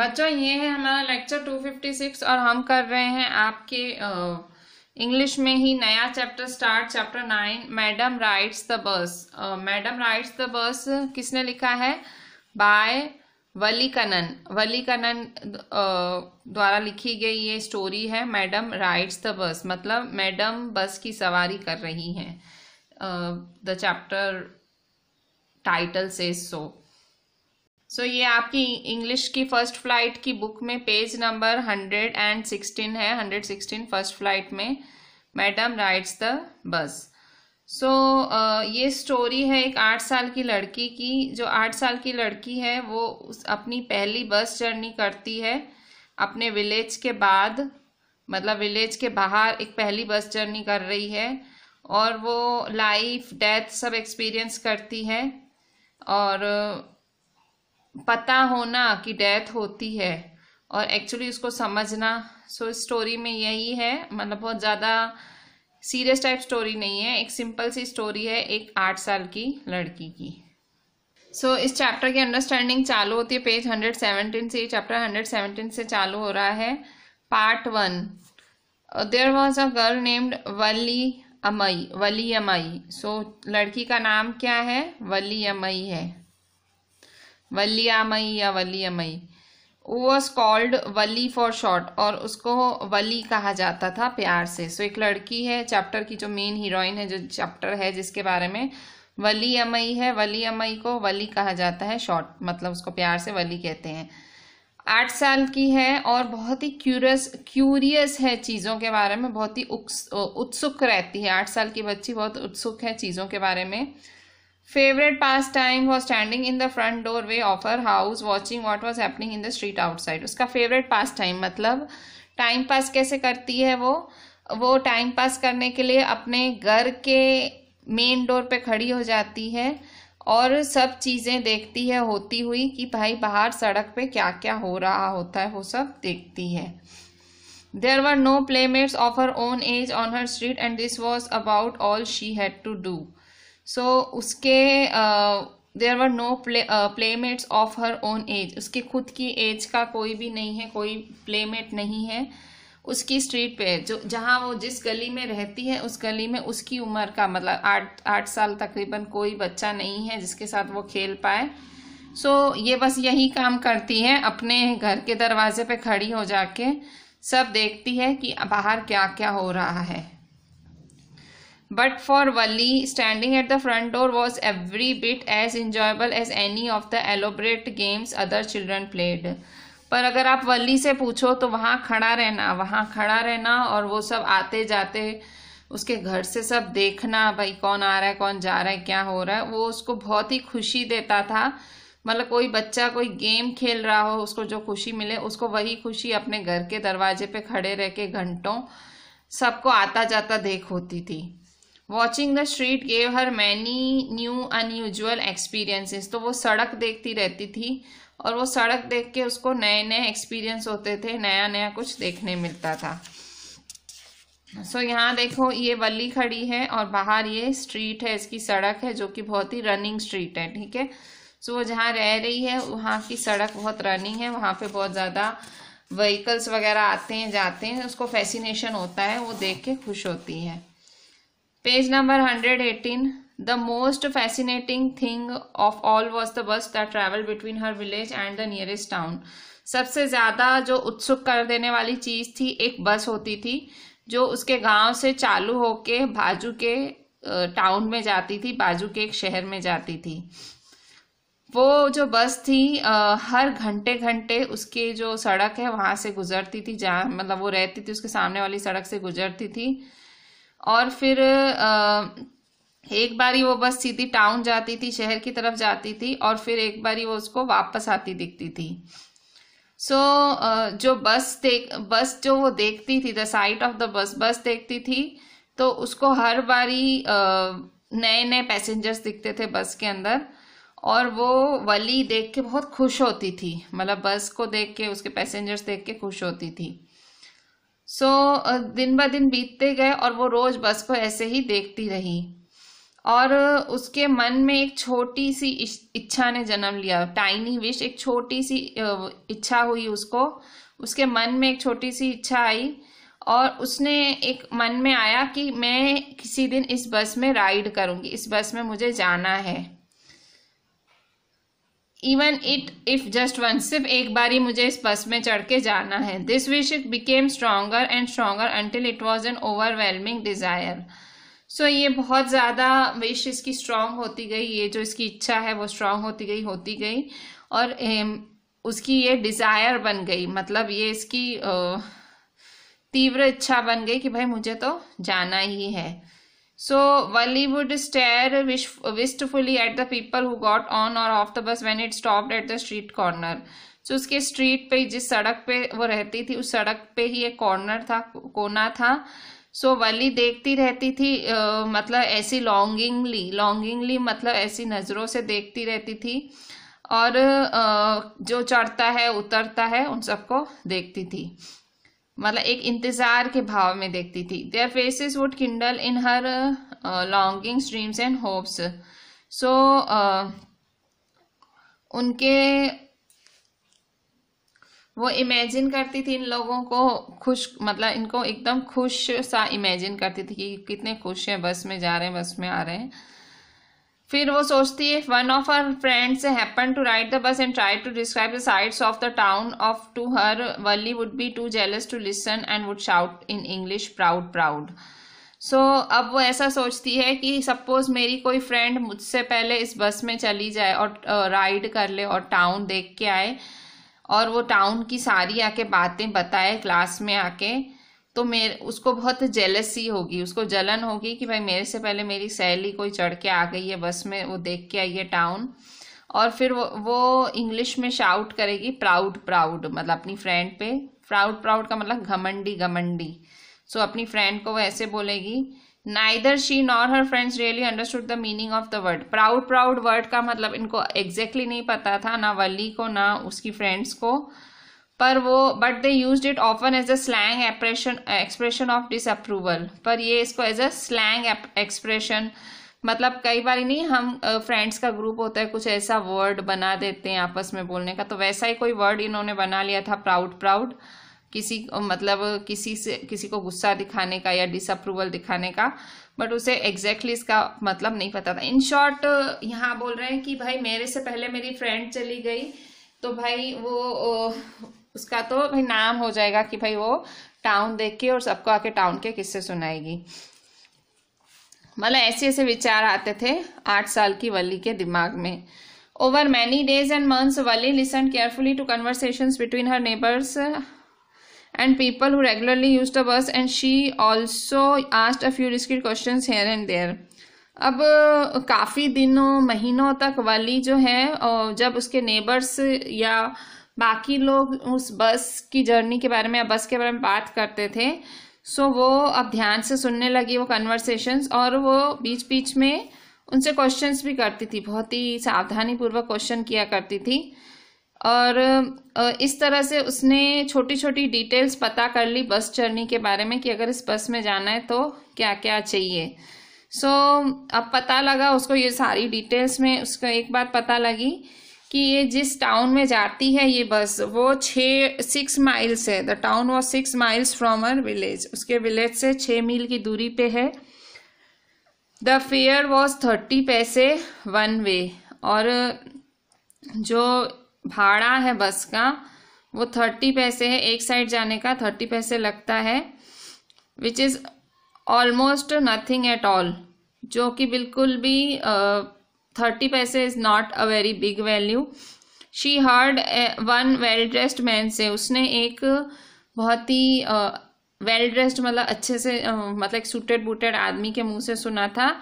बच्चों ये है हमारा लेक्चर 256 और हम कर रहे हैं आपके इंग्लिश में ही नया chapter start, chapter 9, madam rides the bus. Madam rides the bus किसने लिखा है? बाय वली कनन। वली कनन द्वारा लिखी गई ये स्टोरी है मैडम राइड्स द बस, मतलब मैडम बस की सवारी कर रही हैं। द चैप्टर टाइटल से सो ये आपकी इंग्लिश की फर्स्ट फ्लाइट की बुक में पेज नंबर 116 है। 116 फर्स्ट फ्लाइट में मैडम राइड्स द बस। ये स्टोरी है एक 8 साल की लड़की की। जो 8 साल की लड़की है वो अपनी पहली बस जर्नी करती है अपने विलेज के बाद, मतलब विलेज के बाहर एक पहली बस जर्नी कर रही है और वो लाइफ डेथ सब एक्सपीरियंस करती है और पता होना कि डेथ होती है और एक्चुअली उसको समझना। इस स्टोरी में यही है, मतलब बहुत ज़्यादा सीरियस टाइप स्टोरी नहीं है, एक सिंपल सी स्टोरी है एक 8 साल की लड़की की। इस चैप्टर की अंडरस्टैंडिंग चालू होती है पेज 117 से। चैप्टर 117 से चालू हो रहा है। Part 1, there was a girl named Valli Ammai. Valli Ammai. लड़की का नाम क्या है? वली अमई है, वलियामई या Valliammai. Was called Valli for short, और उसको वली कहा जाता था प्यार से। एक लड़की है चैप्टर की, जो मेन हीरोइन है, जो चैप्टर है जिसके बारे में, वलियमई है। वलियमई को वली कहा जाता है, शॉर्ट मतलब उसको प्यार से वली कहते हैं। 8 साल की है और बहुत ही क्यूरियस है चीज़ों के बारे में, बहुत ही उत्सुक रहती है। 8 साल की बच्ची बहुत उत्सुक है चीज़ों के बारे में। Favorite pastime was standing in the front doorway of her house watching what was happening in the street outside. उसका फेवरेट पास टाइम मतलब टाइम पास कैसे करती है वो टाइम पास करने के लिए अपने घर के मेन डोर पे खड़ी हो जाती है और सब चीज़ें देखती है होती हुई कि भाई बाहर सड़क पे क्या क्या हो रहा होता है, वो सब देखती है। There were no playmates of her own age on her street and this was about all she had to do. उसके there were no playmates of her own age. उसके खुद की एज का कोई भी नहीं है, कोई प्लेमेट नहीं है उसकी स्ट्रीट पे। जहाँ वो जिस गली में रहती है उस गली में उसकी उम्र का, मतलब 8 साल तकरीबन कोई बच्चा नहीं है जिसके साथ वो खेल पाए। ये बस यही काम करती है, अपने घर के दरवाजे पे खड़ी हो जाके सब देखती है कि बाहर क्या क्या हो रहा है। But for Wali, standing at the front door was every bit as enjoyable as any of the elaborate games other children played. पर अगर आप वली से पूछो तो वहाँ खड़ा रहना और वो सब आते जाते उसके घर से सब देखना, भाई कौन आ रहा है कौन जा रहा है क्या हो रहा है, वो उसको बहुत ही खुशी देता था। मतलब कोई बच्चा कोई गेम खेल रहा हो, उसको जो खुशी मिले उसको वही खुशी अपने घर के दरवाजे पे खड़े रह के घंटों सबको आता जाता देख होती थी। Watching the street gave her many new unusual experiences. तो वो सड़क देखती रहती थी और वो सड़क देख के उसको नए नए एक्सपीरियंस होते थे, नया नया कुछ देखने मिलता था। यहाँ देखो ये वली खड़ी है और बाहर ये स्ट्रीट है, इसकी सड़क है जो कि बहुत ही रनिंग स्ट्रीट है, ठीक है। वो जहाँ रह रही है वहाँ की सड़क बहुत रनिंग है, वहाँ पे बहुत ज़्यादा व्हीकल्स वगैरह आते हैं जाते हैं, उसको फैसिनेशन होता है, वो देख के खुश होती है। Page number 118. The most fascinating thing of all was the bus that traveled between her village and the nearest town. सबसे ज़्यादा जो उत्सुक कर देने वाली चीज़ थी, एक बस होती थी जो उसके गांव से चालू होके बाजू के टाउन में जाती थी, बाजू के एक शहर में जाती थी। वो जो बस थी हर घंटे घंटे उसकी जो सड़क है वहाँ से गुजरती थी, जहाँ मतलब वो रहती थी उसके सामने वाली सड़क से गुजरती थी। और फिर एक बारी वो बस सीधी टाउन जाती थी, शहर की तरफ जाती थी, और फिर एक बारी वो उसको वापस आती दिखती थी। जो बस जो वो देखती थी, द साइट ऑफ द बस देखती थी, तो उसको हर बारी नए नए पैसेंजर्स दिखते थे बस के अंदर और वो वली देख के बहुत खुश होती थी, मतलब बस को देख के उसके पैसेंजर्स देख के खुश होती थी। दिन ब दिन बीतते गए और वो रोज बस को ऐसे ही देखती रही और उसके मन में एक छोटी सी इच्छा ने जन्म लिया, टाइनी विश, एक छोटी सी इच्छा हुई उसको, उसके मन में एक छोटी सी इच्छा आई और उसने एक मन में आया कि मैं किसी दिन इस बस में राइड करूंगी, इस बस में मुझे जाना है। इवन इफ जस्ट वन, सिर्फ एक बारी मुझे इस बस में चढ़ के जाना है। This wish it became stronger and stronger until it was an overwhelming desire. So ये बहुत ज़्यादा विश इसकी स्ट्रांग होती गई, ये जो इसकी इच्छा है वो स्ट्रांग होती गई और उसकी ये डिज़ायर बन गई, मतलब ये इसकी तीव्र इच्छा बन गई कि भाई मुझे तो जाना ही है। So Valli would stare wistfully at the people who got on or off the bus when it stopped at the street corner. So उसके स्ट्रीट पे, जिस सड़क पे वो रहती थी उस सड़क पे ही एक कॉर्नर था, कोना था। सो वली देखती रहती थी, मतलब ऐसी लॉन्गिंगली मतलब ऐसी नज़रों से देखती रहती थी और जो चढ़ता है उतरता है उन सबको देखती थी, मतलब एक इंतजार के भाव में देखती थी। Their faces would kindle in her longing dreams and hopes. So उनके वो इमेजिन करती थी इन लोगों को खुश, मतलब इनको एकदम खुश सा इमेजिन करती थी कि कितने खुश हैं, बस में जा रहे हैं, बस में आ रहे हैं। फिर वो सोचती है, one of her friends happen to ride the bus and try to describe the sides of the town of to her, Valli would be too jealous to listen and would shout in English proud proud. So अब वो ऐसा सोचती है कि suppose मेरी कोई friend मुझसे पहले इस बस में चली जाए और राइड कर ले और टाउन देख के आए और वो टाउन की सारी आके बातें बताए क्लास में आके, तो उसको बहुत जेलसी होगी, उसको जलन होगी कि भाई मेरे से पहले मेरी सहेली कोई चढ़ के आ गई है बस में, वो देख के आई है टाउन। और फिर वो इंग्लिश में शाउट करेगी प्राउड प्राउड, मतलब अपनी फ्रेंड पे, प्राउड प्राउड का मतलब घमंडी। सो अपनी फ्रेंड को वो ऐसे बोलेगी। Neither she nor her friends really understood the meaning of the word. Proud word का मतलब इनको एग्जैक्टली नहीं पता था, ना वली को ना उसकी फ्रेंड्स को, पर वो but they used it often as a slang expression of disapproval. पर ये इसको एज अ स्लैंग एक्सप्रेशन, मतलब कई बार नहीं हम फ्रेंड्स का ग्रुप होता है, कुछ ऐसा वर्ड बना देते हैं आपस में बोलने का, तो वैसा ही कोई वर्ड इन्होंने बना लिया था प्राउड, किसी को गुस्सा दिखाने का या डिसअप्रूवल दिखाने का, बट उसे एग्जैक्टली इसका मतलब नहीं पता था। इन शॉर्ट यहाँ बोल रहे हैं कि भाई मेरे से पहले मेरी फ्रेंड चली गई तो भाई वो उसका तो भाई नाम हो जाएगा कि भाई वो टाउन देख के और सबको आके टाउन के किस्से सुनाएगी। मतलब ऐसे विचार आते थे 8 साल की वली के दिमाग में। Over many days and months Valli listened carefully to conversations between her neighbours and people who regularly used the bus, and she also asked a few discreet questions here and there. अब काफ़ी दिनों महीनों तक वली जो है, जब उसके नेबर्स या बाकी लोग उस बस की जर्नी के बारे में या बस के बारे में बात करते थे, सो वो अब ध्यान से सुनने लगी वो कन्वर्सेशंस, और वो बीच बीच में उनसे क्वेश्चंस भी करती थी, बहुत ही सावधानी पूर्वक क्वेश्चन किया करती थी। और इस तरह से उसने छोटी छोटी डिटेल्स पता कर ली बस जर्नी के बारे में कि अगर इस बस में जाना है तो क्या क्या चाहिए। सो अब पता लगा उसको ये सारी डिटेल्स में, उसको एक बात पता लगी कि ये जिस टाउन में जाती है ये बस, वो 6 माइल्स है। The town was 6 miles from her village, उसके विलेज से 6 मील की दूरी पे है। द फेयर वॉज 30 पैसे 1 वे, और जो भाड़ा है बस का वो 30 पैसे है, एक साइड जाने का 30 पैसे लगता है, which is almost nothing at all, जो कि बिल्कुल भी 30 पैसे is not a very big value. She heard one well dressed man से, उसने एक बहुत ही वेल ड्रेस्ड मतलब अच्छे से मतलब एक सूटेड बूटेड आदमी के मुंह से सुना था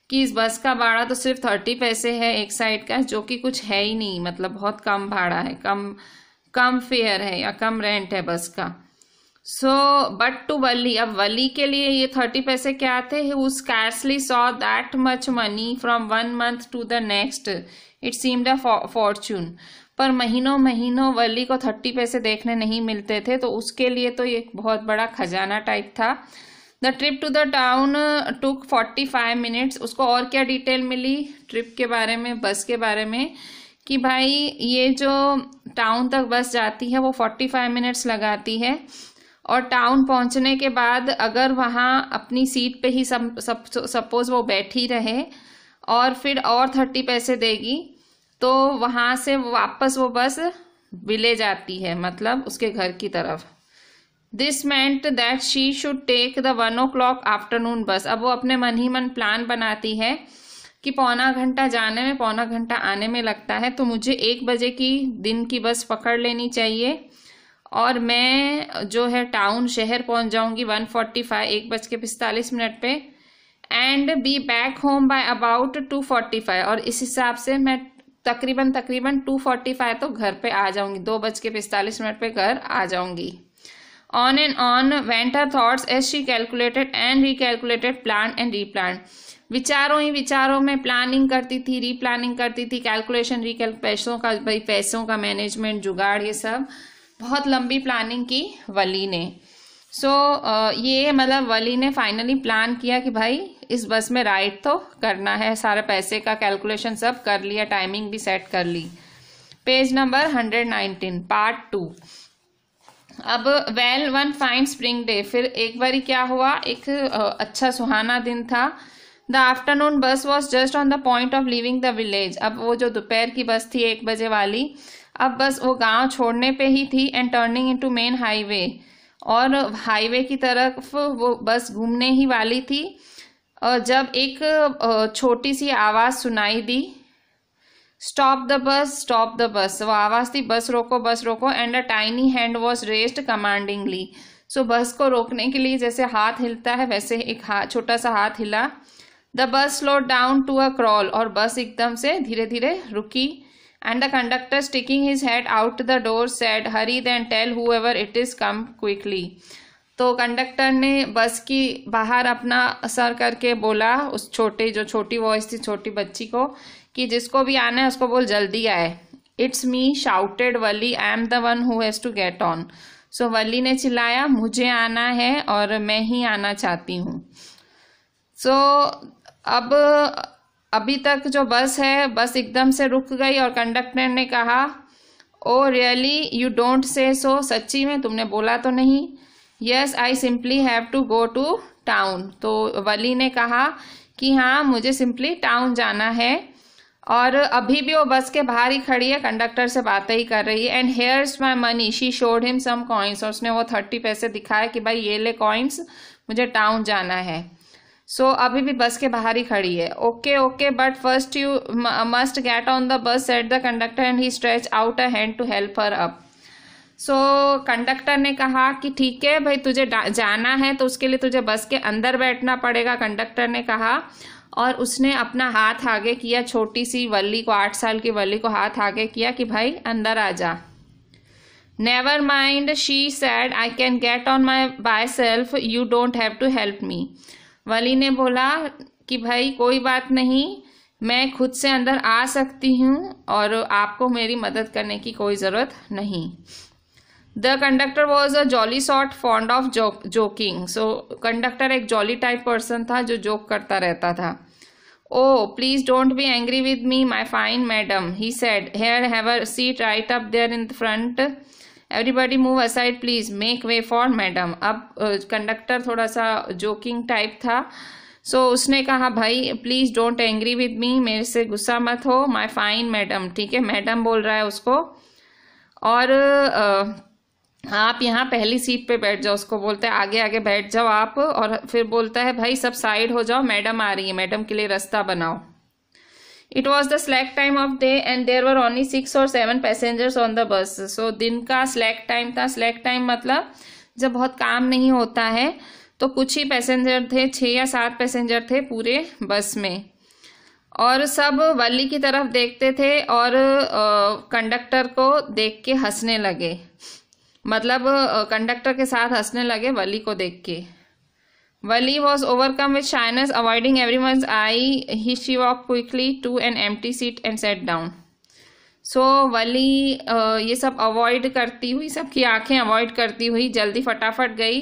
कि इस बस का भाड़ा तो सिर्फ 30 पैसे है एक साइड का, जो कि कुछ है ही नहीं, मतलब बहुत कम भाड़ा है, कम फेयर है या कम रेंट है बस का। सो बट टू वली, अब वली के लिए ये 30 पैसे क्या थे? Who scarcely saw that much money from 1 month to the next, it seemed a fortune. पर महीनों वली को 30 पैसे देखने नहीं मिलते थे, तो उसके लिए तो ये बहुत बड़ा खजाना टाइप था। The trip to the town took 45 minutes. उसको और क्या डिटेल मिली ट्रिप के बारे में, बस के बारे में, कि भाई ये जो टाउन तक बस जाती है वो 45 मिनट्स लगाती है, और टाउन पहुंचने के बाद अगर वहाँ अपनी सीट पे ही सपोज वो बैठी रहे और फिर और 30 पैसे देगी तो वहाँ से वापस वो बस विले जाती है, मतलब उसके घर की तरफ। This meant that she should take the 1 o'clock afternoon bus. अब वो अपने मन ही मन प्लान बनाती है कि पौना घंटा जाने में, पौना घंटा आने में लगता है, तो मुझे 1 बजे की दिन की बस पकड़ लेनी चाहिए और मैं जो है टाउन शहर पहुंच जाऊंगी 1:45 1:45 पे, and be back home by about 2:45, और इस हिसाब से मैं तकरीबन 2:45 तो घर पे आ जाऊंगी, 2:45 पे घर आ जाऊंगी। On and on went her thoughts as she calculated and recalculated, plan and replan. विचारों ही विचारों में प्लानिंग करती थी, रीप्लानिंग करती थी, कैलकुलेशन पैसों का, भाई पैसों का मैनेजमेंट, जुगाड़, ये सब बहुत लंबी प्लानिंग की वली ने। ये मतलब वली ने फाइनली प्लान किया कि भाई इस बस में राइड तो करना है, सारे पैसे का कैलकुलेशन सब कर लिया, टाइमिंग भी सेट कर ली। Page number 119 part 2। अब well one fine spring day, फिर एक बारी क्या हुआ, एक अच्छा सुहाना दिन था। द आफ्टरनून बस was just on the point of living the village. अब वो जो दोपहर की बस थी 1 बजे वाली, अब बस वो गांव छोड़ने पे ही थी, and turning into main highway, और हाईवे की तरफ वो बस घूमने ही वाली थी। और जब एक छोटी सी आवाज़ सुनाई दी, stop the bus, stop the bus, वो आवाज़ थी बस रोको, बस रोको, and a tiny hand was raised commandingly. So bus को रोकने के लिए जैसे हाथ हिलता है वैसे एक छोटा सा हाथ हिला। The bus slowed down to a crawl, और बस एकदम से धीरे धीरे रुकी। And the conductor sticking his head out the door said hurry then tell whoever it is come quickly. तो कंडक्टर ने बस की बाहर अपना सर करके बोला उस जो छोटी वॉइस थी छोटी बच्ची को, कि जिसको भी आना है उसको बोल जल्दी आए। It's me shouted Valli, I am the one who has to get on. So Valli ने चिल्लाया मुझे आना है और मैं ही आना चाहती हूँ। सो अब अभी तक जो बस है, बस एकदम से रुक गई और कंडक्टर ने कहा oh really you don't say सो, सच्ची में तुमने बोला तो नहीं। Yes I simply have to go to town. तो वली ने कहा कि हाँ मुझे सिंपली टाउन जाना है, और अभी भी वो बस के बाहर ही खड़ी है, कंडक्टर से बातें ही कर रही है। And here's my money, she showed him some coins, और उसने वो 30 पैसे दिखाए कि भाई ये ले कॉइन्स, मुझे टाउन जाना है। सो अभी भी बस के बाहर ही खड़ी है। Okay okay but first you must get on the bus said the conductor, and he stretch out a hand to help her up. सो कंडक्टर ने कहा कि ठीक है भाई तुझे जाना है तो उसके लिए तुझे बस के अंदर बैठना पड़ेगा, कंडक्टर ने कहा, और उसने अपना हाथ आगे किया, छोटी सी वली को, 8 साल की वली को हाथ आगे किया कि भाई अंदर आ जा। Never mind she said I can get on my by self, you don't have to help me. Valli ने बोला कि भाई कोई बात नहीं, मैं खुद से अंदर आ सकती हूँ और आपको मेरी मदद करने की कोई ज़रूरत नहीं। The conductor was a jolly sort fond of joking. So conductor एक जॉली टाइप पर्सन था जो जोक करता रहता था। Oh please don't be angry with me my fine madam, he said, here have a seat right up there in front, everybody move aside please, make way for madam. अब conductor थोड़ा सा joking type था, so उसने कहा भाई please don't angry with मी, मेरे से गुस्सा मत हो, माई फाइन मैडम, ठीक है मैडम बोल रहा है उसको, और आप यहाँ पहली सीट पे बैठ जाओ, उसको बोलते हैं आगे आगे बैठ जाओ आप, और फिर बोलता है भाई सब साइड हो जाओ, मैडम आ रही है, मैडम के लिए रास्ता बनाओ। It was the slack time of day and there were only 6 or 7 passengers on the bus. So दिन का स्लैक टाइम था, स्लैक टाइम मतलब जब बहुत काम नहीं होता है तो कुछ ही पैसेंजर थे, 6 या 7 पैसेंजर थे पूरे बस में, और सब वली की तरफ देखते थे और कंडक्टर को देख के हंसने लगे, मतलब कंडक्टर के साथ हंसने लगे वली को देख के। Valli was overcome with shyness, avoiding everyone's eye, she walk quickly to an empty seat and set down. So Valli ये सब अवॉइड करती हुई, सबकी आंखें अवॉइड करती हुई जल्दी फटाफट गई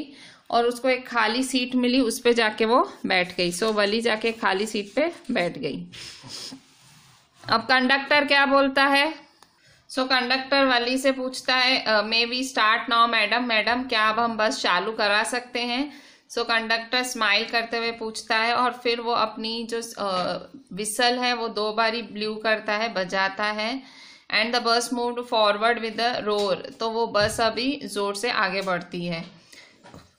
और उसको एक खाली सीट मिली, उस पे जाके वो बैठ गई। सो वली जाके खाली सीट पे बैठ गई। अब कंडक्टर क्या बोलता है? सो कंडक्टर वली से पूछता है may we start now madam, madam क्या अब हम बस चालू करा सकते हैं? सो कंडक्टर स्माइल करते हुए पूछता है और फिर वो अपनी जो विसल है वो 2 बारी ब्लू करता है, बजाता है। And the bus moved forward with the roar, तो वो बस अभी जोर से आगे बढ़ती है।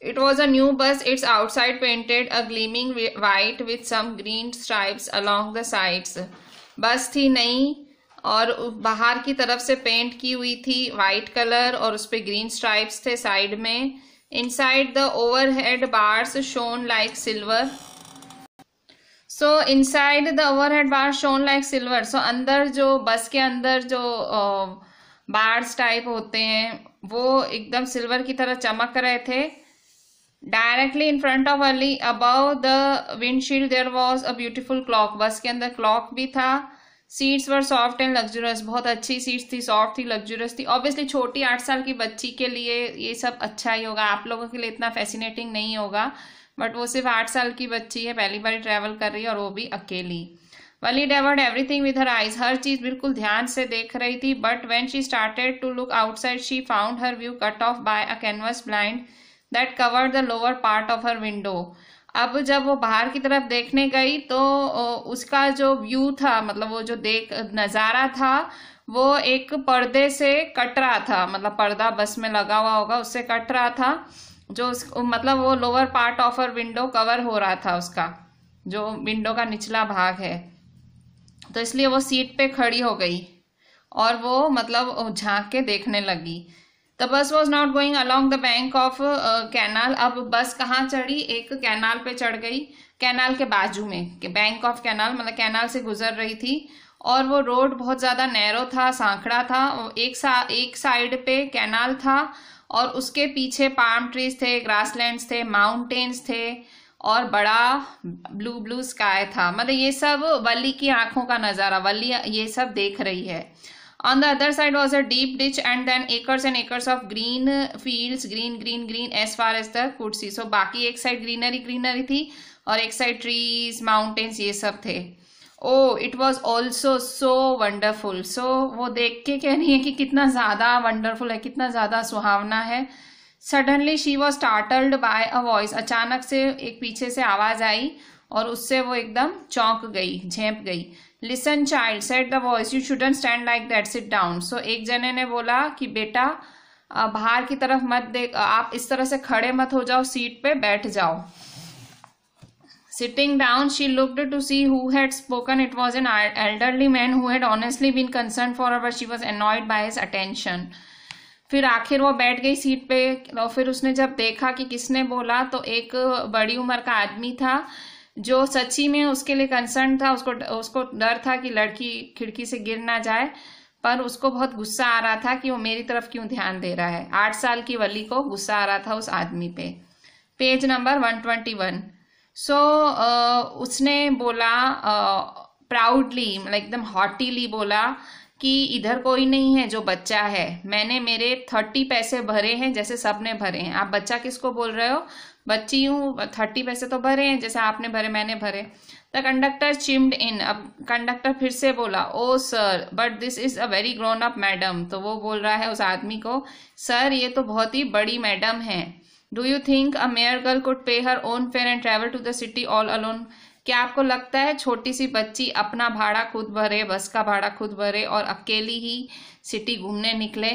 It was a new bus, its outside painted a gleaming white with some green stripes along the sides. Bus थी नई और बाहर की तरफ से पेंट की हुई थी वाइट कलर और उस पे ग्रीन स्ट्राइप्स थे साइड में। Inside the overhead bars shone like silver. So inside the overhead bars shone like silver, so अंदर जो बस के अंदर जो बार्स टाइप होते हैं वो एकदम सिल्वर की तरह चमक रहे थे। Directly in front of Valli above the windshield there was a beautiful clock, bus के अंदर क्लॉक भी था। Seats were soft and luxurious, बहुत अच्छी सीट्स थी, सॉफ्ट थी, लग्जूरियस थी। ऑब्वियसली छोटी 8 साल की बच्ची के लिए ये सब अच्छा ही होगा, आप लोगों के लिए इतना फैसिनेटिंग नहीं होगा, बट वो सिर्फ 8 साल की बच्ची है, पहली बार ट्रैवल कर रही है और वो भी अकेली। Valli devoured everything with her eyes, हर चीज बिल्कुल ध्यान से देख रही थी। But when she started to look outside she found her view cut off by a canvas blind that covered the lower part of her window. अब जब वो बाहर की तरफ देखने गई तो उसका जो व्यू था, मतलब वो जो नज़ारा था वो एक पर्दे से कट रहा था, मतलब पर्दा बस में लगा हुआ होगा उससे कट रहा था, जो मतलब वो lower part of her window cover हो रहा था, उसका जो विंडो का निचला भाग है। तो इसलिए वो सीट पे खड़ी हो गई और वो मतलब झांक के देखने लगी। The bus was not going along the bank of canal, अब बस कहाँ चढ़ी? एक कैनाल पे चढ़ गई, कैनाल के बाजू में, बैंक ऑफ कैनाल मतलब कैनाल से गुजर रही थी। और वो रोड बहुत ज़्यादा नैरो था, सांकड़ा था, एक साइड पे कैनाल था और उसके पीछे पाम ट्रीज थे, ग्रासलैंड्स थे, माउंटेन्स थे और बड़ा ब्लू ब्लू स्काई था। मतलब ये सब वली की आंखों का नज़ारा, वली ये सब देख रही है। On the other side was a deep ditch and then acres and acres of green fields, green as far as the could see. So बाकी एक साइड ग्रीनरी थी और एक साइड ट्रीज, माउंटेन्स, ये सब थे। Oh, it was also so wonderful. So वो देख के कह रही है कि कितना ज़्यादा वंडरफुल है, कितना ज़्यादा सुहावना है। Suddenly she was startled by a voice. अचानक से एक पीछे से आवाज़ आई और उससे वो एकदम चौंक गई, झेंप गई। Listen child, said the voice, you shouldn't stand like that, sit down. So एक जने ने बोला कि बेटा बाहर की तरफ मत देख, आप इस तरह से खड़े मत हो जाओ, सीट पे बैठ जाओ। Sitting down she looked to see who had spoken, it was an elderly man who had honestly been concern for her, but she was annoyed by his attention. फिर आखिर वो बैठ गई सीट पे और फिर उसने जब देखा कि किसने बोला तो एक बड़ी उम्र का आदमी था जो सच्ची में उसके लिए कंसर्न था। उसको डर था कि लड़की खिड़की से गिर ना जाए, पर उसको बहुत गुस्सा आ रहा था कि वो मेरी तरफ क्यों ध्यान दे रहा है। 8 साल की वली को गुस्सा आ रहा था उस आदमी पे। Page number 121। सो उसने बोला प्राउडली, मतलब एकदम हॉटीली बोला कि इधर कोई नहीं है जो बच्चा है, मैंने मेरे 30 पैसे भरे हैं जैसे सबने भरे हैं। आप बच्चा किसको बोल रहे हो? बच्ची हूँ, 30 पैसे तो भरे हैं, जैसे आपने भरे मैंने भरे। द कंडक्टर चिम्ड इन, अब कंडक्टर फिर से बोला, oh sir but this is a very grown up madam. तो वो बोल रहा है उस आदमी को, सर ये तो बहुत ही बड़ी मैडम है। Do you think a mere girl could pay her own fare and travel to the city all alone? क्या आपको लगता है छोटी सी बच्ची अपना भाड़ा खुद भरे, बस का भाड़ा खुद भरे और अकेली ही सिटी घूमने निकले?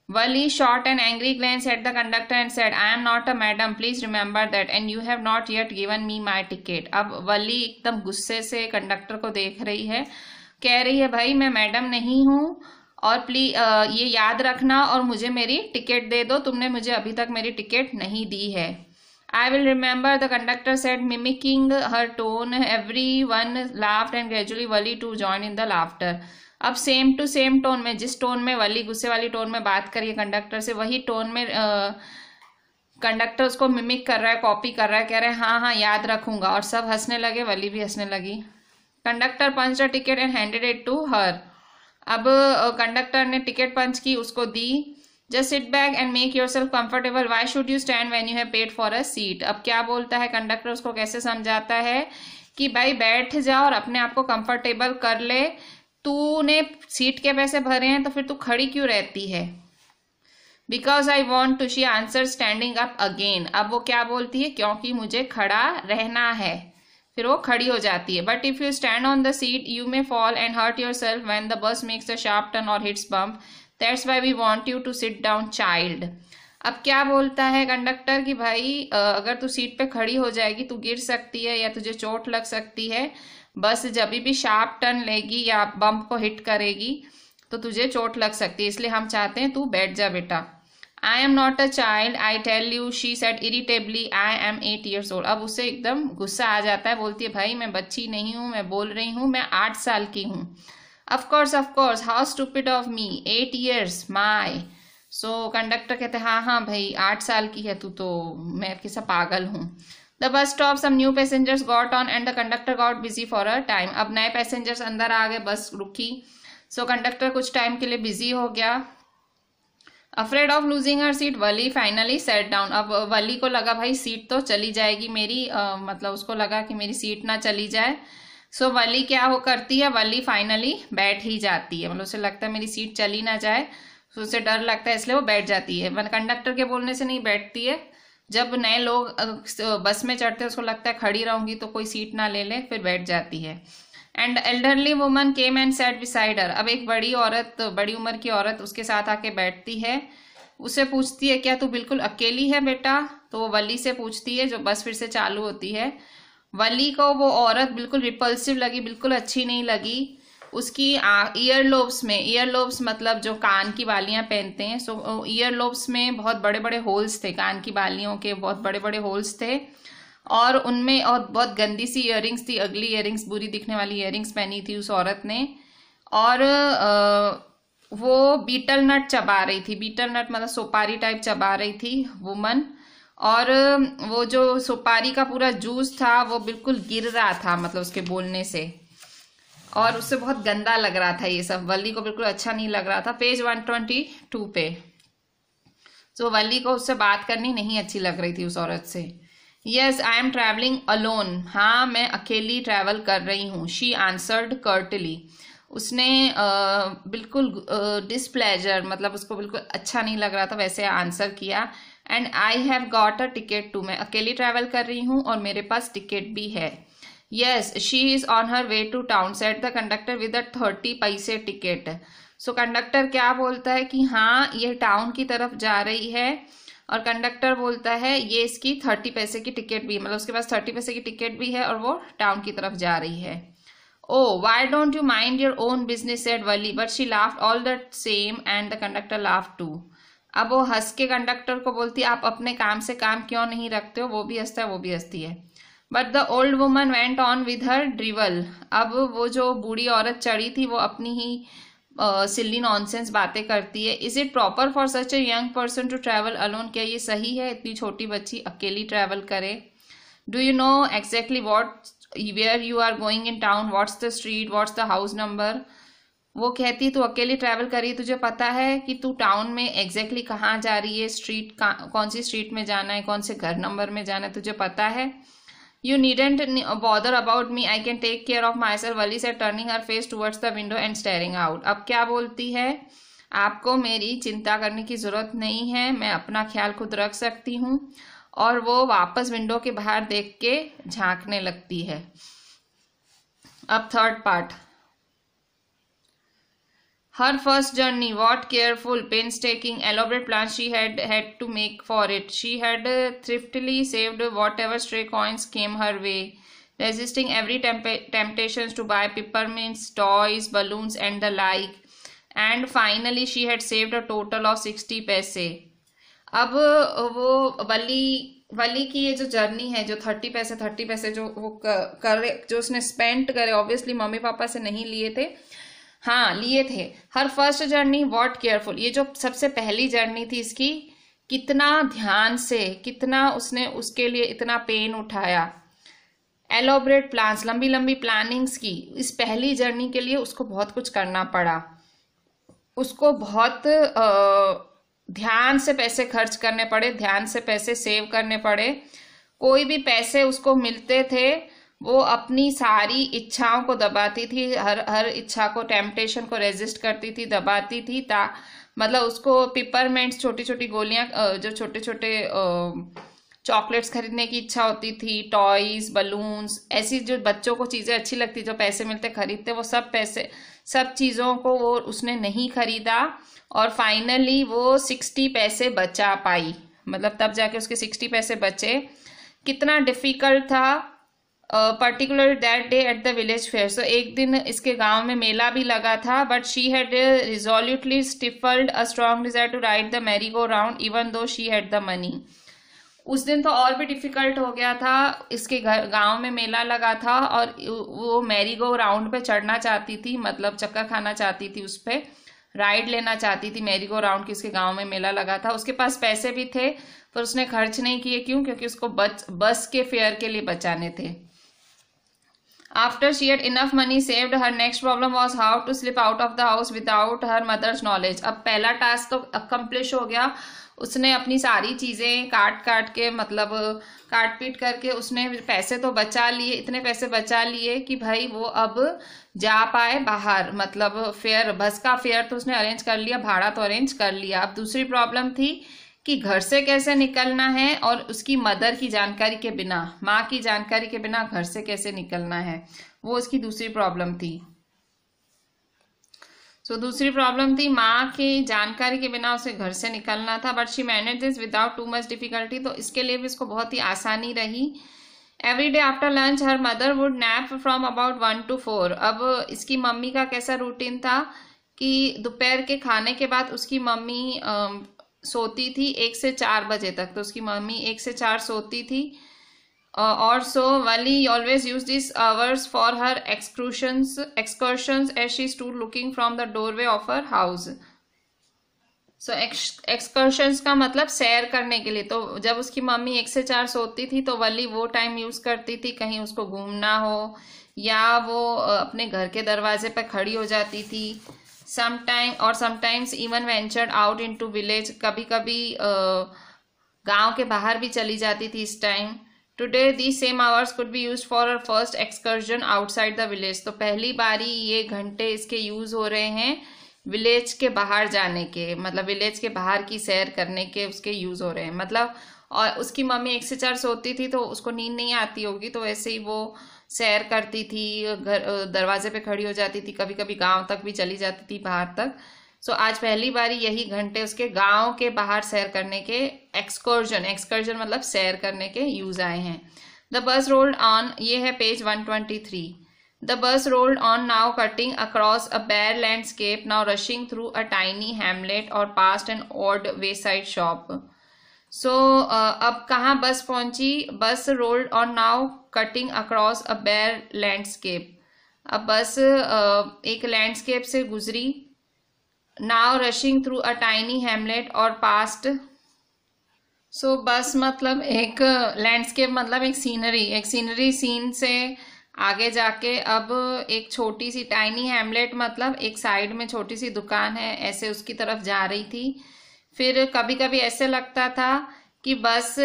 Wali shot an angry glance at the conductor and said, I am not a madam, please remember that, and you have not yet given me my ticket. अब वली एकदम गुस्से से कंडक्टर को देख रही है, कह रही है भाई मैं मैडम नहीं हूँ और प्लीज ये याद रखना और मुझे मेरी टिकट दे दो, तुमने मुझे अभी तक मेरी टिकट नहीं दी है। I will remember, the conductor said, mimicking her tone. Everyone laughed and gradually Wali too joined in the laughter. अब सेम टू सेम टोन में, जिस टोन में वली गुस्से वाली टोन में बात करी है कंडक्टर से, वही टोन में कंडक्टर उसको मिमिक कर रहा है, कॉपी कर रहा है, कह रहा है हाँ हाँ याद रखूंगा, और सब हंसने लगे, वली भी हंसने लगी। Conductor punch the ticket and handed it to her. अब कंडक्टर ने टिकट पंच की, उसको दी। Just sit back and make your self comfortable, why should you stand when you have paid for a seat. अब क्या बोलता है conductor, उसको कैसे समझाता है कि भाई बैठ जा और अपने आप को कंफर्टेबल कर ले, तूने सीट के पैसे भरे हैं तो फिर तू खड़ी क्यों रहती है। Because I want to, she answer standing up again. अब वो क्या बोलती है, क्योंकि मुझे खड़ा रहना है, फिर वो खड़ी हो जाती है। But if you stand on the seat you may fall and hurt your self when the bus makes a sharp turn or hits bump, that's why we want you to sit down child. अब क्या बोलता है conductor कि भाई अगर तू seat पे खड़ी हो जाएगी तू गिर सकती है या तुझे चोट लग सकती है, बस जब भी शार्प टर्न लेगी या बम्प को हिट करेगी तो तुझे चोट लग सकती है, इसलिए हम चाहते हैं तू बैठ जा बेटा। I am not a child I tell you, she said irritably, I am 8 years old। अब उसे एकदम गुस्सा आ जाता है, बोलती है भाई मैं बच्ची नहीं हूँ, मैं बोल रही हूँ मैं 8 साल की हूँ। Of course how stupid of me, 8 years my. So conductor कहते हैं हाँ भाई 8 साल की है तू, तो मैं कैसा पागल हूँ। The bus stop, some new passengers got on and the conductor got busy for a time. अब नए पैसेंजर्स अंदर आ गए, बस रुकी, सो कंडक्टर कुछ टाइम के लिए बिजी हो गया। Afraid of losing her seat Wali finally set down. अब वली को लगा भाई सीट तो चली जाएगी मेरी, मतलब उसको लगा कि मेरी सीट ना चली जाए, सो वली क्या हो करती है, वली फाइनली बैठ ही जाती है, मतलब उसे लगता है मेरी सीट चली ना जाए, तो उसे डर लगता है इसलिए वो बैठ जाती है। कंडक्टर के बोलने से नहीं बैठती है, जब नए लोग बस में चढ़ते हैं उसको लगता है खड़ी रहूंगी तो कोई सीट ना ले ले, फिर बैठ जाती है। And elderly woman came and set beside her. अब एक बड़ी औरत, बड़ी उम्र की औरत उसके साथ आके बैठती है, उसे पूछती है क्या तू बिल्कुल अकेली है बेटा, तो वो वली से पूछती है, जो बस फिर से चालू होती है। वली को वो औरत बिल्कुल रिपल्सिव लगी, बिल्कुल अच्छी नहीं लगी। उसकी ईयरलोब्स में, ईयरलोब्स मतलब जो कान की बालियां पहनते हैं, सो ईयरलोब्स में बहुत बड़े बड़े होल्स थे, कान की बालियों के बहुत बड़े बड़े होल्स थे, और उनमें और बहुत गंदी सी इयररिंग्स थी, अगली इयररिंग्स, बुरी दिखने वाली इयररिंग्स पहनी थी उस औरत ने। और वो बीटल नट चबा रही थी, बीटल नट मतलब सुपारी टाइप चबा रही थी वुमन, और वो जो सुपारी का पूरा जूस था वो बिल्कुल गिर रहा था, मतलब उसके बोलने से, और उससे बहुत गंदा लग रहा था ये सब, वली को बिल्कुल अच्छा नहीं लग रहा था। पेज 122 पे, तो वली को उससे बात करनी नहीं अच्छी लग रही थी उस औरत से। Yes I am travelling alone, हाँ मैं अकेली ट्रैवल कर रही हूँ। शी आंसर्ड कर्टली, उसने बिल्कुल डिसप्लेजर, मतलब उसको बिल्कुल अच्छा नहीं लग रहा था वैसे आंसर किया। And I have got a ticket too, मैं अकेली ट्रैवल कर रही हूँ और मेरे पास टिकट भी है। Yes she is on her way to town set the conductor with a 30 पैसे टिकट। सो कंडक्टर क्या बोलता है कि हाँ ये टाउन की तरफ जा रही है, और कंडक्टर बोलता है ये इसकी 30 पैसे की टिकट भी, मतलब उसके पास 30 पैसे की टिकट भी है और वो टाउन की तरफ जा रही है। Oh, why don't you mind your own business, said Wali, but she laughed all the same and the conductor laughed too. अब वो हंस के कंडक्टर को बोलती है आप अपने काम से काम क्यों नहीं रखते हो, वो भी हंसता है वो भी हंसती है। But the old woman went on with her drivel. अब वो जो बूढ़ी औरत चढ़ी थी वो अपनी ही सिल्ली नॉनसेंस बातें करती है। Is it proper for such a young person to travel alone, क्या ये सही है इतनी छोटी बच्ची अकेली ट्रैवल करे। Do you know exactly what where you are going in town, what's the street, what's the house number। वो कहती तू अकेली ट्रैवल करी, तुझे पता है कि तू टाउन में एग्जैक्टली कहाँ जा रही है, स्ट्रीट कौन सी स्ट्रीट में जाना है, कौन से घर नंबर में जाना है, तुझे पता है। You needn't bother about me, I can take care of myself, Valli said turning her face towards the window and staring out. अब क्या बोलती है, आपको मेरी चिंता करने की जरूरत नहीं है, मैं अपना ख्याल खुद रख सकती हूँ, और वो वापस विंडो के बाहर देख के झांकने लगती है। अब third part, her first journey, what careful painstaking elaborate plan she had to make for it. She had thriftily saved whatever stray coins came her way, resisting every temptations to buy peppermints, toys, balloons and the like, and finally she had saved a total of 60 पैसे। अब वो वली की ये जो journey है, जो 30 पैसे जो वो करे, जो उसने स्पेंड करे, ऑब्वियसली मम्मी पापा से नहीं लिए थे, हाँ लिए थे। हर फर्स्ट जर्नी वॉट केयरफुल, ये जो सबसे पहली जर्नी थी इसकी, कितना ध्यान से, कितना उसने उसके लिए इतना पेन उठाया। एलोबरेट प्लान्स, लंबी लंबी प्लानिंग्स की, इस पहली जर्नी के लिए उसको बहुत कुछ करना पड़ा, उसको बहुत ध्यान से पैसे खर्च करने पड़े, ध्यान से पैसे सेव करने पड़े। कोई भी पैसे उसको मिलते थे वो अपनी सारी इच्छाओं को दबाती थी, हर हर इच्छा को, टेम्पटेशन को रेजिस्ट करती थी, दबाती थी। मतलब उसको पिपरमेंट्स, छोटी छोटी गोलियां, जो छोटे छोटे चॉकलेट्स खरीदने की इच्छा होती थी, टॉयज, बलून्स, ऐसी जो बच्चों को चीज़ें अच्छी लगती, जो पैसे मिलते खरीदते, वो सब चीज़ों को वो उसने नहीं खरीदा। और फाइनली वो 60 पैसे बचा पाई, मतलब तब जाके उसके 60 पैसे बचे। कितना डिफिकल्ट था, particular that day at the village fair. So एक दिन इसके गांव में मेला भी लगा था, but she had resolutely stifled a strong desire to ride the merry go round even though she had the money. उस दिन तो और भी डिफिकल्ट हो गया था, इसके गांव में मेला लगा था और वो मैरी गो राउंड पे चढ़ना चाहती थी, मतलब चक्कर खाना चाहती थी, उस पर राइड लेना चाहती थी मैरी गो राउंड की। उसके गांव में मेला लगा था, उसके पास पैसे भी थे पर उसने खर्च नहीं किए। क्यों? क्योंकि उसको बस के फेयर के लिए बचाने थे। After she had enough money saved, her next problem was how to slip out of the house without her mother's knowledge. अब पहला टास्क तो अकम्प्लिश हो गया, उसने अपनी सारी चीज़ें काट के, मतलब काट पीट करके उसने पैसे तो बचा लिए, इतने पैसे बचा लिए कि भाई वो अब जा पाए बाहर। मतलब फेयर, बस का फेयर तो उसने अरेंज कर लिया, भाड़ा तो अरेंज कर लिया। अब दूसरी प्रॉब्लम थी कि घर से कैसे निकलना है और उसकी मदर की जानकारी के बिना, माँ की जानकारी के बिना घर से कैसे निकलना है, वो उसकी दूसरी प्रॉब्लम थी। दूसरी प्रॉब्लम थी माँ की जानकारी के बिना उसे घर से निकलना था, but she manage this without too much difficulty. तो इसके लिए भी इसको बहुत ही आसानी रही। Every day after lunch her mother would nap from about 1 to 4। अब इसकी मम्मी का कैसा रूटीन था कि दोपहर के खाने के बाद उसकी मम्मी सोती थी 1 से 4 बजे तक। तो उसकी मम्मी 1 से 4 सोती थी। और so Valli always use this hours for her excursions as she stood looking from the doorway of her house. सो एक्सकर्शंस का मतलब सैर करने के लिए। तो जब उसकी मम्मी 1 से 4 सोती थी तो वली वो टाइम यूज करती थी, कहीं उसको घूमना हो या वो अपने घर के दरवाजे पर खड़ी हो जाती थी। Sometimes even ventured out into village, कभी कभी गांव के बाहर भी चली जाती थी इस time. Today these same hours could be used for her first excursion outside the village. तो पहली बारी ये घंटे इसके यूज हो रहे हैं विलेज के बाहर जाने के, मतलब विलेज के बाहर की सैर करने के उसके यूज हो रहे हैं। मतलब और उसकी मम्मी 1 से 4 सोती थी तो उसको नींद नहीं आती होगी, तो वैसे ही वो सैर करती थी, घर दरवाजे पे खड़ी हो जाती थी, कभी कभी गांव तक भी चली जाती थी, बाहर तक। सो आज पहली बारी यही घंटे उसके गांव के बाहर सैर करने के, एक्सकर्जन मतलब सैर करने के यूज आए हैं। द बस रोल्ड ऑन, ये है page 123। The bus rolled on now, cutting across a bare landscape, now rushing through a tiny hamlet or past an odd wayside shop. So अब कहाँ बस पहुंची? बस rolled on now, cutting across a bare landscape. अब बस एक landscape से गुजरी। now rushing through a tiny hamlet or past. So बस मतलब एक लैंडस्केप, मतलब एक सीनरी सीन से आगे जाके अब एक छोटी सी टाइनी हैमलेट, मतलब एक साइड में छोटी सी दुकान है, ऐसे उसकी तरफ जा रही थी। फिर कभी कभी ऐसे लगता था कि बस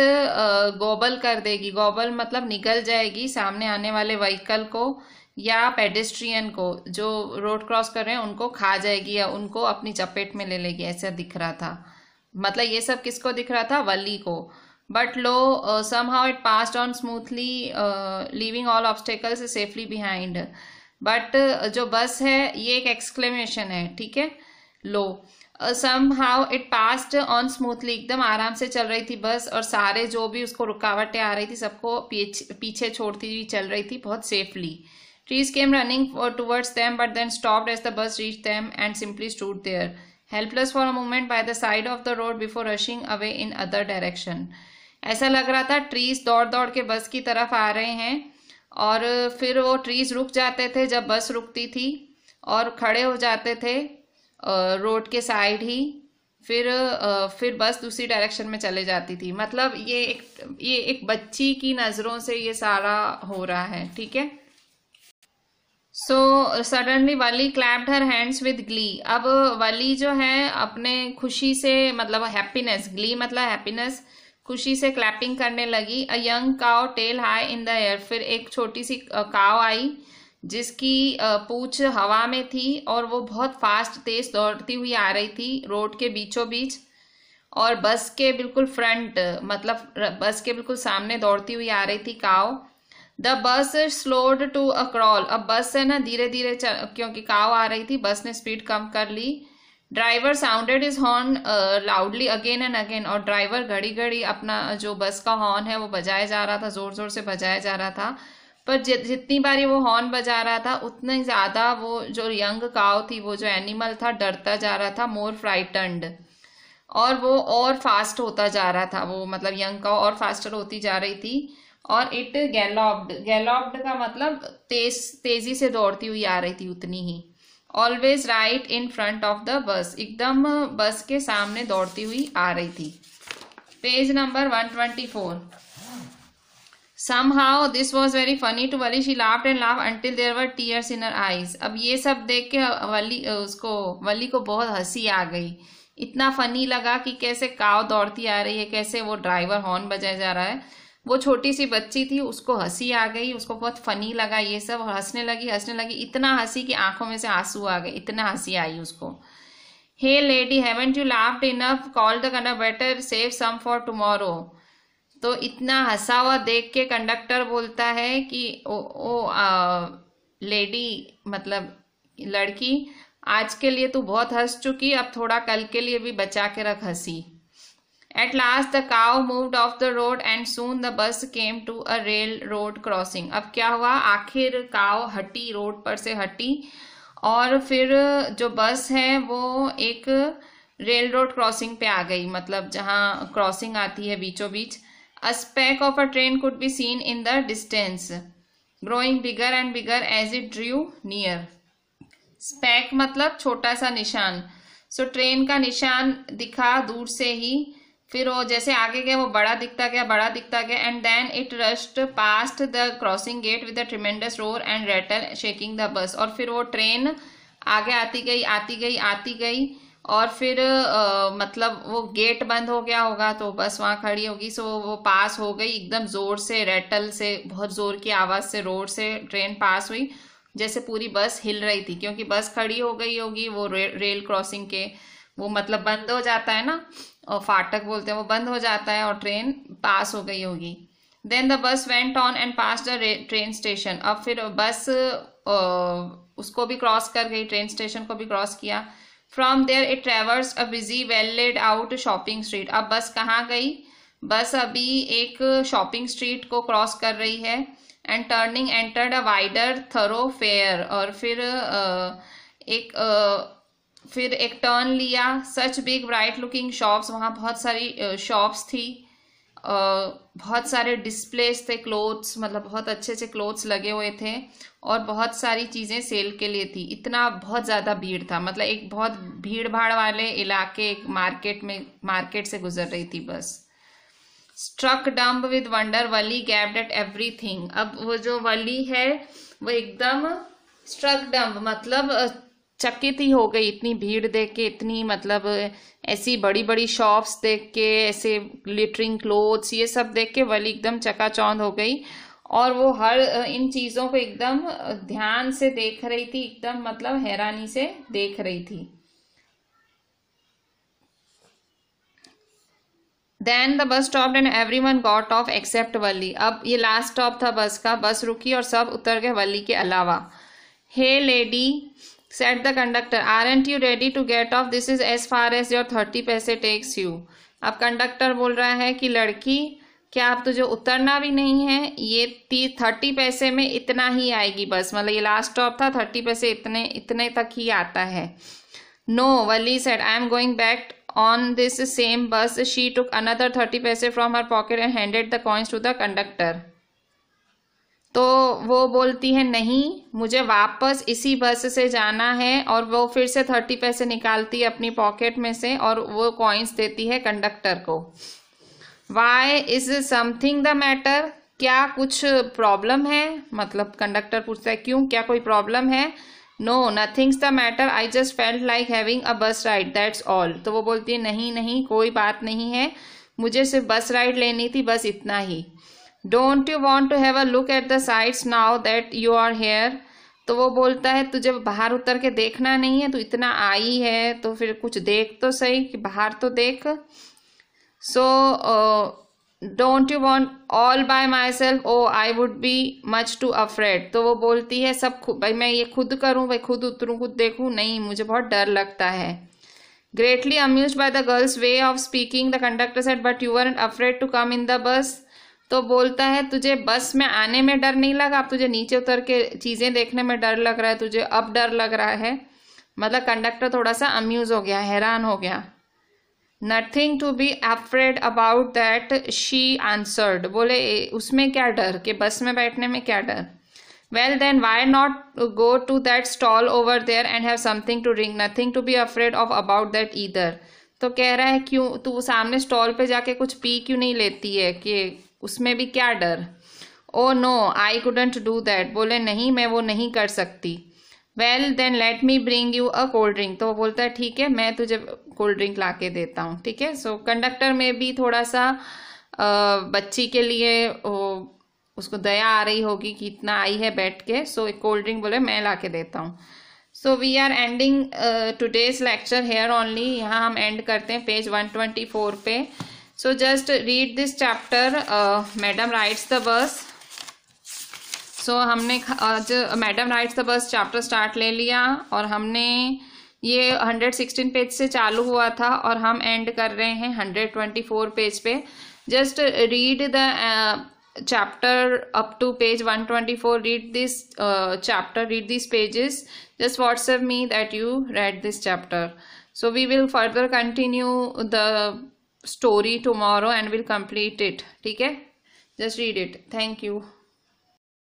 गोबल कर देगी, गोबल मतलब निगल जाएगी सामने आने वाले व्हीकल को या पेडेस्ट्रियन को, जो रोड क्रॉस कर रहे हैं उनको खा जाएगी या उनको अपनी चपेट में ले लेगी, ऐसा दिख रहा था। मतलब ये सब किसको दिख रहा था? वली को। But lo, somehow it passed on smoothly, leaving all obstacles safely behind. But जो बस है ये एक एक्सक्लेमेशन है, ठीक है। लो, somehow it passed on smoothly, एकदम आराम से चल रही थी बस, और सारे जो भी उसको रुकावटें आ रही थी सबको पीछे छोड़ती हुई चल रही थी बहुत safely. Trees came running towards them, but then stopped as the bus reached them and simply stood there, helpless for a moment by the side of the road before rushing away in other direction. ऐसा लग रहा था trees दौड़ दौड़ के बस की तरफ आ रहे हैं, और फिर वो ट्रीज रुक जाते थे जब बस रुकती थी और खड़े हो जाते थे रोड के साइड ही। फिर बस दूसरी डायरेक्शन में चले जाती थी। मतलब ये एक बच्ची की नज़रों से ये सारा हो रहा है, ठीक है। So suddenly Wali clapped her hands with Glee. अब वली जो है अपने खुशी से, मतलब हैप्पीनेस, ग्ली मतलब हैप्पीनेस, खुशी से क्लैपिंग करने लगी। A young cow tail high in the air. फिर एक छोटी सी काव आई जिसकी पूंछ हवा में थी और वो बहुत फास्ट तेज दौड़ती हुई आ रही थी रोड के बीचों बीच, और बस के बिल्कुल फ्रंट, मतलब बस के बिल्कुल सामने दौड़ती हुई आ रही थी काव। The bus slowed to a crawl. अब बस है ना धीरे धीरे क्योंकि काव आ रही थी, बस ने स्पीड कम कर ली। Driver sounded his horn loudly again and again. और ड्राइवर घड़ी घड़ी अपना जो बस का हॉर्न है वो बजाया जा रहा था, जोर जोर से बजाया जा रहा था। पर जितनी बारी वो हॉर्न बजा रहा था उतनी ज्यादा वो जो यंग काव थी, वो जो एनिमल था, डरता जा रहा था, मोर फ्राइटन्ड, और वो और फास्ट होता जा रहा था। वो मतलब यंग काव और फास्टर होती जा रही थी। और इट गैलॉप्ड, गैलॉप्ड का मतलब तेजी से दौड़ती हुई आ रही थी उतनी ही। Always right in front of the bus, एकदम बस के सामने दौड़ती हुई आ रही थी। Page number 124। Somehow this was very funny to Wali. She laughed and laughed until there were tears in her eyes. अब ये सब देख के वली को बहुत हंसी आ गई। इतना फनी लगा कि कैसे काव दौड़ती आ रही है, कैसे वो ड्राइवर हॉर्न बजाया जा रहा है। वो छोटी सी बच्ची थी, उसको हंसी आ गई, उसको बहुत फनी लगा ये सब, हंसने लगी, इतना हंसी कि आंखों में से आंसू आ गए, इतना हंसी आई उसको। Hey lady, haven't you laughed enough, called the conductor, better save some for tomorrow. तो इतना हंसा हुआ देख के कंडक्टर बोलता है कि लेडी मतलब लड़की, आज के लिए तू बहुत हंस चुकी, अब थोड़ा कल के लिए भी बचा के रख हंसी। At last the cow moved off the road and soon the bus came to a railroad crossing. अब क्या हुआ, आखिर काव हटी, रोड पर से हटी, और फिर जो बस है वो एक रेल रोड क्रॉसिंग पे आ गई, मतलब जहाँ क्रॉसिंग आती है बीचों बीच। A speck of a train could be seen in the distance, growing bigger and bigger as it drew near. Speck मतलब छोटा सा निशान। सो ट्रेन का निशान दिखा दूर से ही, फिर वो जैसे आगे गया वो बड़ा दिखता गया, and then it rushed past the crossing gate with a tremendous roar and rattle shaking the bus. और फिर वो ट्रेन आगे आती गई और फिर मतलब वो गेट बंद हो गया होगा तो बस वहाँ खड़ी होगी। सो वो पास हो गई एकदम जोर से, रेटल से, बहुत जोर की आवाज से रोड से ट्रेन पास हुई, जैसे पूरी बस हिल रही थी, क्योंकि बस खड़ी हो गई होगी वो रेल क्रॉसिंग के, वो मतलब बंद हो जाता है ना, और फाटक बोलते हैं, वो बंद हो जाता है और ट्रेन पास हो गई होगी। Then the bus went on and pass the train station. अब फिर बस उसको भी क्रॉस कर गई, ट्रेन स्टेशन को भी क्रॉस किया। From there it traverse a busy well laid out shopping street. अब बस कहाँ गई, बस अभी एक शॉपिंग स्ट्रीट को क्रॉस कर रही है। And turning entered a wider thoroughfare. और फिर एक टर्न लिया। Such big bright looking shops, वहाँ बहुत सारी शॉप्स थी, बहुत सारे डिस्प्लेस थे, क्लोथ्स, मतलब बहुत अच्छे अच्छे क्लोथ्स लगे हुए थे, और बहुत सारी चीज़ें सेल के लिए थी। इतना बहुत ज़्यादा भीड़ था, मतलब एक बहुत भीड़ भाड़ वाले इलाके, एक मार्केट से गुजर रही थी bus. Struck dumb with wonder, Valli gaped at everything. अब वो जो वली है वो एकदम स्ट्रक डम्ब मतलब चकित ही हो गई, इतनी भीड़ देख के, इतनी मतलब ऐसी बड़ी बड़ी शॉप्स देख के, ऐसे ग्लिटरिंग क्लोथ्स, ये सब देख के वली एकदम चकाचौंध हो गई, और वो हर इन चीज़ों को एकदम ध्यान से देख रही थी, एकदम मतलब हैरानी से देख रही थी। Then the bus stopped and everyone got off except वली। अब ये लास्ट स्टॉप था बस का, बस रुकी और सब उतर गए वली के अलावा। Hey lady, said the conductor, aren't you ready to get off? This is as far as your 30 पैसे takes you. अब कंडक्टर बोल रहा है कि लड़की, क्या आप तुझे उतरना भी नहीं है, ये 30 पैसे में इतना ही आएगी बस, मतलब ये लास्ट स्टॉप था, 30 पैसे इतने तक ही आता है। No, Valli said, I am going back on this same bus. She took another 30 पैसे from her pocket and handed the coins to the conductor. तो वो बोलती है नहीं, मुझे वापस इसी बस से जाना है, और वो फिर से 30 पैसे निकालती है अपनी पॉकेट में से और वो कॉइन्स देती है कंडक्टर को। Why is something the matter? क्या कुछ प्रॉब्लम है, मतलब कंडक्टर पूछता है क्यों, क्या कोई प्रॉब्लम है। No nothing's the matter, I just felt like having a bus ride, that's all. तो वो बोलती है नहीं नहीं कोई बात नहीं है, मुझे सिर्फ बस राइड लेनी थी, बस इतना ही। Don't you want to have a look at the sights now that you are here. तो वो बोलता है तुझे बाहर उतर के देखना नहीं है, तू इतना आई है तो फिर कुछ देख तो सही, कि बाहर तो देख। So don't you want all by myself, oh I would be much too afraid. तो वो बोलती है सब भाई मैं ये खुद करूँ, भाई खुद उतरूँ खुद देखूँ, नहीं मुझे बहुत डर लगता है। Greatly amused by the girl's way of speaking the conductor said but you weren't afraid to come in the bus. तो बोलता है तुझे बस में आने में डर नहीं लगा, अब तुझे नीचे उतर के चीज़ें देखने में डर लग रहा है, तुझे अब डर लग रहा है। मतलब कंडक्टर थोड़ा सा अम्यूज हो गया, हैरान हो गया। Nothing to be afraid about that she answered, बोले उसमें क्या डर, कि बस में बैठने में क्या डर। Well then why not go to that stall over there and have something to drink, nothing to be afraid of about that either. तो कह रहा है क्यों तू सामने स्टॉल पे जाके कुछ पी क्यों नहीं लेती है, कि उसमें भी क्या डर। Oh no I couldn't do that, बोले नहीं मैं वो नहीं कर सकती। Well then let me bring you a cold drink. तो वो बोलता है ठीक है मैं तुझे कोल्ड ड्रिंक ला के देता हूँ, ठीक है। सो कंडक्टर में भी थोड़ा सा बच्ची के लिए उसको दया आ रही होगी कि इतना आई है बैठ के, सो एक कोल्ड ड्रिंक बोले मैं ला के देता हूँ। So we are ending today's lecture here only, यहाँ हम एंड करते हैं पेज 124 पे। So just read this chapter, madam rides the bus. So हमने आज madam rides the bus chapter start ले लिया, और हमने ये 116 पेज से चालू हुआ था और हम एंड कर रहे हैं 124 पेज पे। Just read the chapter up to page 124, read this chapter, read these pages, just WhatsApp me that you read this chapter. So we will further continue the story tomorrow and will complete it, ठीक है। Just read it. Thank you.